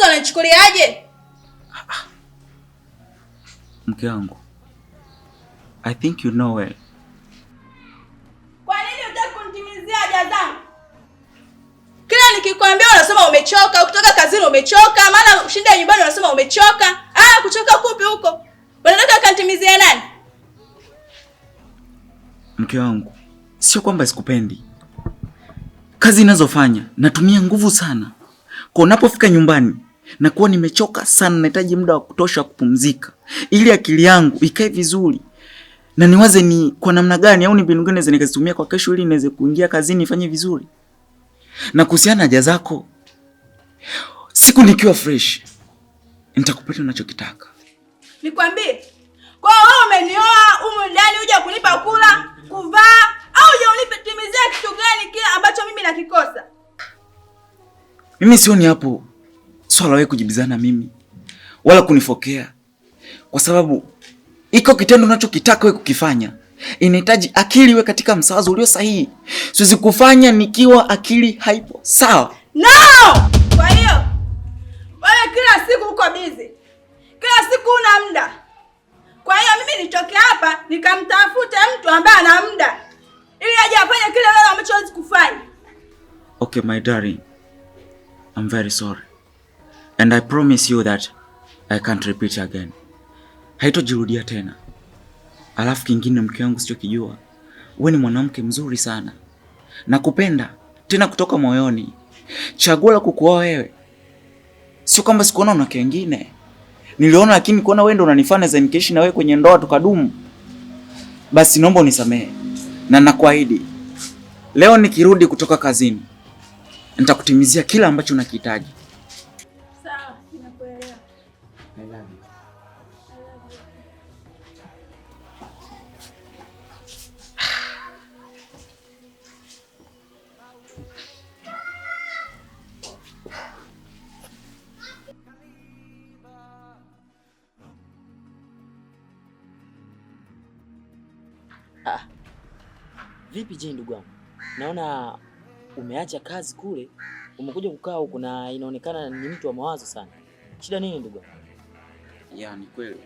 Unanichukuliaje? Mke wangu, I think you know well. Kwa nini hutaki kunitimizia haja zangu? Kila nikikwambia unasema umechoka, ukitoka kazini umechoka, maana shinda nyumbani unasema umechoka. Kuchoka kupi huko? Unataka kanitimizie nani? Mke wangu, sio kwamba sikupendi. Kazi ninazofanya natumia nguvu sana. Kwa unapofika nyumbani na kuwa nimechoka sana, nahitaji muda wa kutosha kupumzika ili akili yangu ikae vizuri na niwaze ni kwa namna gani au ni mbinu gani naweza nikazitumia kwa kesho ili niweze kuingia kazini nifanye vizuri. Na kuhusiana na haja zako, siku nikiwa fresh nitakupatia unachokitaka. Nikwambie, kwa wewe umenioa humu ndani uje kunipa kula, kuvaa au uje unitimizia kitu gani kile ambacho mimi nakikosa? Mimi sioni hapo swala wewe kujibizana mimi wala kunifokea, kwa sababu iko kitendo unachokitaka wewe kukifanya inahitaji akili iwe katika msawazo ulio sahihi. Siwezi kufanya nikiwa akili haipo sawa. No! Kwa hiyo wewe kila siku uko busy. Kila siku una muda. Kwa hiyo mimi nitoke hapa nikamtafute mtu ambaye ana muda ili aje afanye kile wewe ambacho huwezi kufanya. Okay my darling, I'm very sorry. And I promise you that I can't repeat again. Haitojirudia tena. Alafu kingine mke wangu sichokijua, wewe ni mwanamke mzuri sana. Nakupenda tena kutoka moyoni. Chaguo la kukuoa wewe. Sio kwamba sikuona una kingine. Niliona lakini kuona wewe ndio unanifanya za nikaishi na wewe kwenye ndoa tukadumu. Basi naomba unisamehe. Na nakuahidi leo nikirudi kutoka kazini nitakutimizia kila ambacho unakihitaji. Sawa, ninakuelewa. I love you. Vipi je ndugu wangu? Naona umeacha kazi kule, umekuja kukaa huku na inaonekana ni mtu wa mawazo sana. Shida nini ndugu wangu? Ya ni kweli.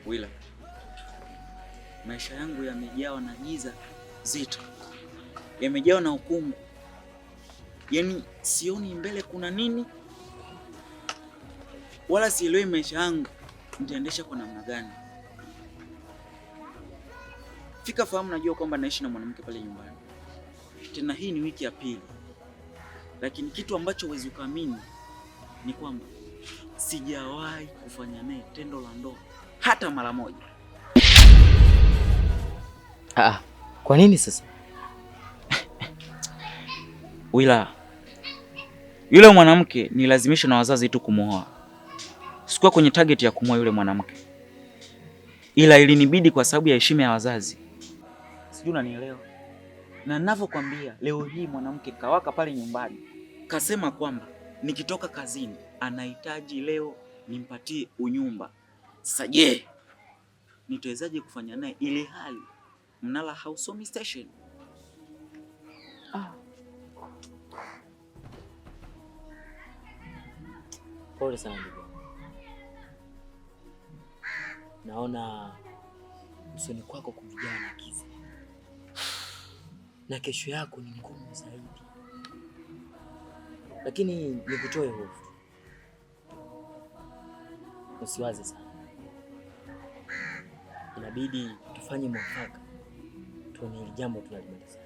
Wila, maisha yangu yamejawa na giza zito. Yamejawa na hukumu. Yaani sioni mbele kuna nini? Wala sielewi maisha yangu nitaendesha kwa namna gani. Fika fahamu najua kwamba naishi na mwanamke pale nyumbani. Tena hii ni wiki ya pili. Lakini kitu ambacho huwezi kuamini ni kwamba sijawahi kufanya naye tendo la ndoa hata mara moja. Kwa nini sasa? Wila, yule mwanamke nilazimishwa na wazazi tu kumuoa. Sikuwa kwenye target ya kumuoa yule mwanamke. Ila ilinibidi kwa sababu ya heshima ya wazazi. Sijui unanielewa. Na ninavyokuambia leo hii mwanamke kawaka pale nyumbani. Kasema kwamba nikitoka kazini anahitaji leo nimpatie unyumba. Sasa je, nitawezaje kufanya naye ile hali mnala hausomi station? Pole sana ndugu. Naona usoni kwako kumejaa na giza. Na kesho yako ni ngumu zaidi. Lakini nikutoe hofu. Usiwaze sana. Inabidi tufanye mwafaka. Tuone hili jambo tunalimaliza.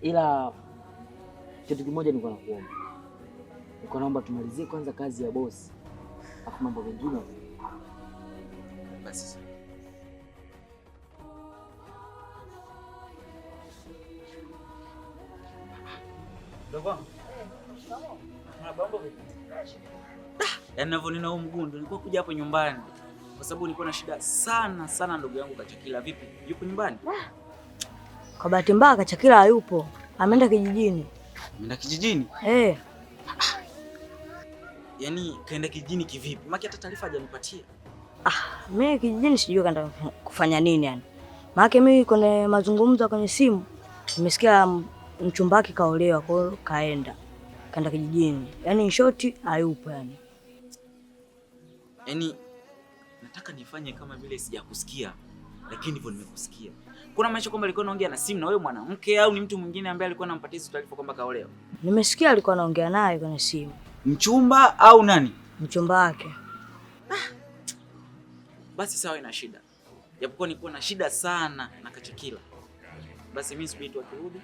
Ila kitu kimoja niko nakuomba. Niko naomba tumalizie kwanza kazi ya bosi. Afu mambo mengine basi. Yaani ninavyonena huu mguu ndio nilikuwa kuja hapo nyumbani. Kwa sababu nilikuwa na shida sana ndugu yangu Kachakila. Vipi? Yupo nyumbani? Kwa bahati mbaya Kachakila hayupo. Ameenda kijijini. Ameenda kijijini? Yaani kaenda kijijini kivipi? Maki hata taarifa hajanipatia. Mimi kijijini sijui kaenda kufanya nini yani. Maana mimi kwenye mazungumzo kwenye simu nimesikia mchumba wake kaolewa, kwa hiyo kaenda kijijini. Yaani in short hayupo yani. Yaani nataka nifanye kama vile sijakusikia, lakini ndivyo nimekusikia. Kuna maana kwamba alikuwa anaongea na simu na wewe mwanamke au ni mtu mwingine ambaye alikuwa anampatia hizo taarifa kwamba kaolewa? Nimesikia alikuwa anaongea naye kwenye simu. Mchumba au nani? Mchumba wake. Basi sawa, ina shida. Japokuwa nilikuwa na shida sana na Kachakila. Basi mimi subiri tu akirudi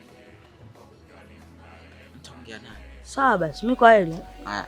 nitaongea naye. Sawa basi, mimi kwa hili. Haya.